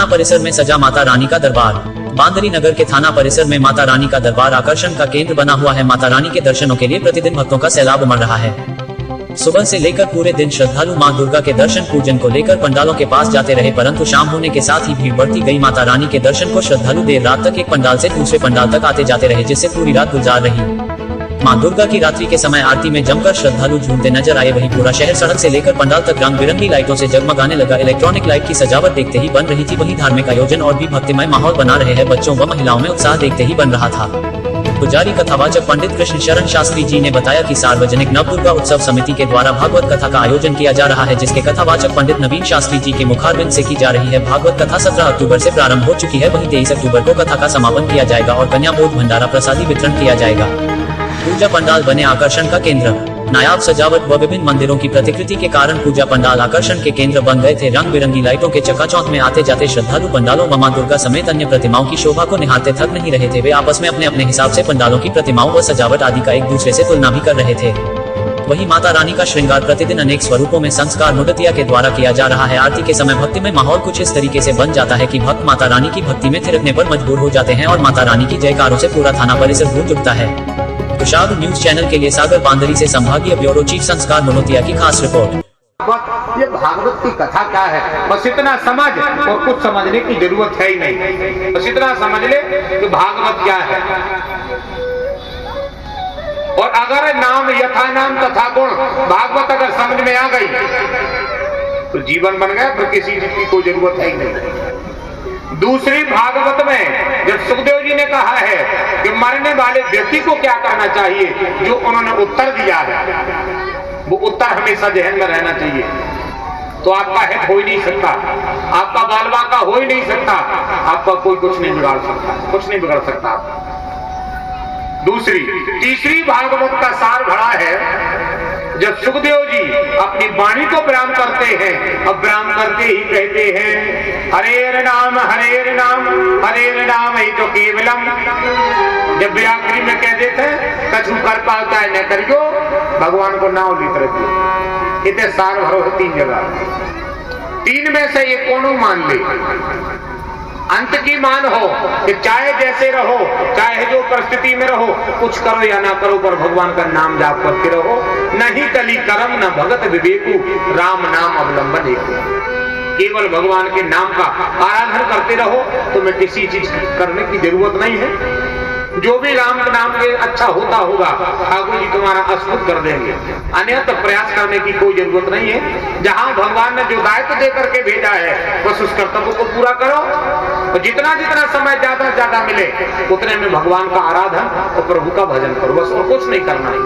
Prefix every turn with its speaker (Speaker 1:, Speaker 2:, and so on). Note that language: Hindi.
Speaker 1: परिसर में सजा माता रानी का दरबार। बांदरी नगर के थाना परिसर में माता रानी का दरबार आकर्षण का केंद्र बना हुआ है। माता रानी के दर्शनों के लिए प्रतिदिन भक्तों का सैलाब उमड़ रहा है। सुबह से लेकर पूरे दिन श्रद्धालु मां दुर्गा के दर्शन पूजन को लेकर पंडालों के पास जाते रहे, परंतु शाम होने के साथ ही भीड़ बढ़ती गई। माता रानी के दर्शन को श्रद्धालु देर रात तक एक पंडाल से दूसरे पंडाल तक आते जाते रहे, जिससे पूरी रात गुजार रही। मां दुर्गा की रात्रि के समय आरती में जमकर श्रद्धालु झूमते नजर आए। वहीं पूरा शहर सड़क से लेकर पंडाल तक रंग बिरंगी लाइटों से जगमगाने लगा। इलेक्ट्रॉनिक लाइट की सजावट देखते ही बन रही थी। वहीं धार्मिक आयोजन और भी भक्तिमय माहौल बना रहे हैं। बच्चों व महिलाओं में उत्साह देखते ही बन रहा था। पुजारी कथावाचक पंडित कृष्ण शरण शास्त्री जी ने बताया कि सार्वजनिक नवदुर्गा उत्सव समिति के द्वारा भागवत कथा का आयोजन किया जा रहा है, जिसके कथावाचक पंडित नवीन शास्त्री जी के मुखारबिंद से की जा रही है। भागवत कथा 17 अक्टूबर से प्रारंभ हो चुकी है। वहीं 23 अक्टूबर को कथा का समापन किया जाएगा और कन्या भोज भंडारा प्रसादी वितरण किया जाएगा। पूजा पंडाल बने आकर्षण का केंद्र। नायाब सजावट व विभिन्न मंदिरों की प्रतिकृति के कारण पूजा पंडाल आकर्षण के केंद्र बन गए थे। रंग बिरंगी लाइटों के चकाचौंध में आते जाते श्रद्धालु पंडालों व मां दुर्गा समेत अन्य प्रतिमाओं की शोभा को निहारते थक नहीं रहे थे। वे आपस में अपने अपने हिसाब से पंडालों की प्रतिमाओं व सजावट आदि का एक दूसरे से तुलना भी कर रहे थे। वहीं माता रानी का श्रृंगार प्रतिदिन अनेक स्वरूपों में संस्कार मुदतिया के द्वारा किया जा रहा है। आरती के समय भक्ति में माहौल कुछ इस तरीके से बन जाता है कि भक्त माता रानी की भक्ति में थिरकने पर मजबूर हो जाते हैं और माता रानी की जयकारों से पूरा थाना परिसर गूंज उठता है। कुशाग्र न्यूज चैनल के लिए सागर बांदरी से संभागीय ब्यूरो चीफ संस्कार मुनोतिया की खास रिपोर्ट।
Speaker 2: ये भागवत की कथा क्या है, बस इतना समझ और कुछ समझने की जरूरत है ही नहीं। बस इतना समझ ले कि भागवत क्या है। और अगर नाम यथा नाम तथा गुण भागवत अगर समझ में आ गई तो जीवन बन गया, फिर किसी चीज की कोई जरूरत है ही नहीं। दूसरी भागवत में जब सुखदेव जी ने कहा है कि मरने वाले व्यक्ति को क्या करना चाहिए, जो उन्होंने उत्तर दिया है वो उत्तर हमेशा जहन में रहना चाहिए। तो आपका हित हो ही नहीं सकता, आपका बाल बाका हो ही नहीं सकता, आपका कोई कुछ नहीं बिगाड़ सकता, कुछ नहीं बिगड़ सकता। तीसरी भागवत का सार भरा है जब सुखदेव जी अपनी वाणी को विराम करते हैं। अब विराम करते ही कहते हैं हरे नाम ही तो केवलम। जब व्याकरी में कह देते हैं कछु कर पाता है न करियो, भगवान को नाम लिख रखिए। इतने सार भरो है 3 जगह। 3 में से एक कोनो मान ले, अंत की मान हो कि चाहे जैसे रहो, चाहे जो परिस्थिति में रहो, कुछ करो या ना करो, पर भगवान का नाम जाप करते रहो। नहीं कली करम न भगत विवेकु, राम नाम अवलंबन एक। केवल भगवान के नाम का आराधन करते रहो, तुम्हें किसी चीज करने की जरूरत नहीं है। जो भी राम के नाम के अच्छा होता होगा ठाकुर जी तुम्हारा अस्फुट कर देंगे, अन्यथा प्रयास करने की कोई जरूरत नहीं है। जहां भगवान ने जो दायित्व दे करके भेजा है बस उस कर्तव्य को पूरा करो, और जितना जितना समय ज्यादा ज्यादा मिले उतने में भगवान का आराधन और प्रभु का भजन करो, बस और कुछ नहीं करना है।